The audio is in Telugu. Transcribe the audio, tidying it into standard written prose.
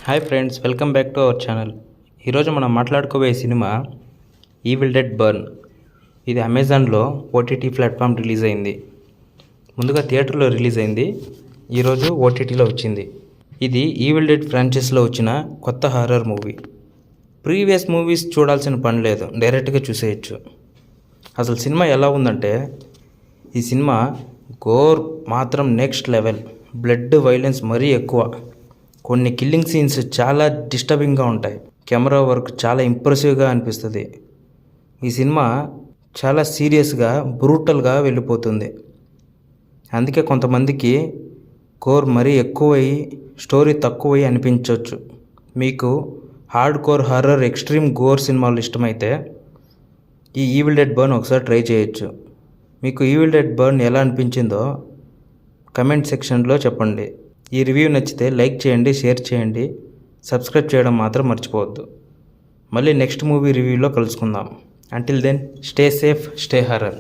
Hi friends, welcome back to our channel. ఈరోజు మనం మాట్లాడుకోబోయే సినిమా ఈవిల్ డెడ్ బర్న్. ఇది అమెజాన్లో ఓటీటీ ప్లాట్ఫామ్ రిలీజ్ అయింది. ముందుగా థియేటర్లో రిలీజ్ అయింది, ఈరోజు ఓటీటీలో వచ్చింది. ఇది ఈవిల్ డెడ్ ఫ్రాంచైజీలో వచ్చిన కొత్త హారర్ మూవీ. ప్రీవియస్ మూవీస్ చూడాల్సిన పని లేదు, డైరెక్ట్గా చూసేయచ్చు. అసలు సినిమా ఎలా ఉందంటే, ఈ సినిమా గోర్ మాత్రం నెక్స్ట్ లెవెల్. బ్లడ్ వైలెన్స్ మరీ ఎక్కువ. కొన్ని కిల్లింగ్ సీన్స్ చాలా డిస్టర్బింగ్గా ఉంటాయి. కెమెరా వర్క్ చాలా ఇంప్రెసివ్గా అనిపిస్తుంది. ఈ సినిమా చాలా సీరియస్గా, బ్రూటల్గా వెళ్ళిపోతుంది. అందుకే కొంతమందికి కోర్ మరీ ఎక్కువై, స్టోరీ తక్కువై అనిపించవచ్చు. మీకు hard core horror, extreme gore సినిమాలు ఇష్టమైతే ఈ ఈవిల్ డెడ్ బర్న్ ఒకసారి ట్రై చేయొచ్చు. మీకు ఈవిల్ డెడ్ బర్న్ ఎలా అనిపించిందో కమెంట్ సెక్షన్లో చెప్పండి. ఈ రివ్యూ నచ్చితే లైక్ చేయండి, షేర్ చేయండి, సబ్స్క్రైబ్ చేయడం మాత్రం మర్చిపోవద్దు. మళ్ళీ నెక్స్ట్ మూవీ రివ్యూలో కలుసుకుందాం. Until then, stay safe, stay horror.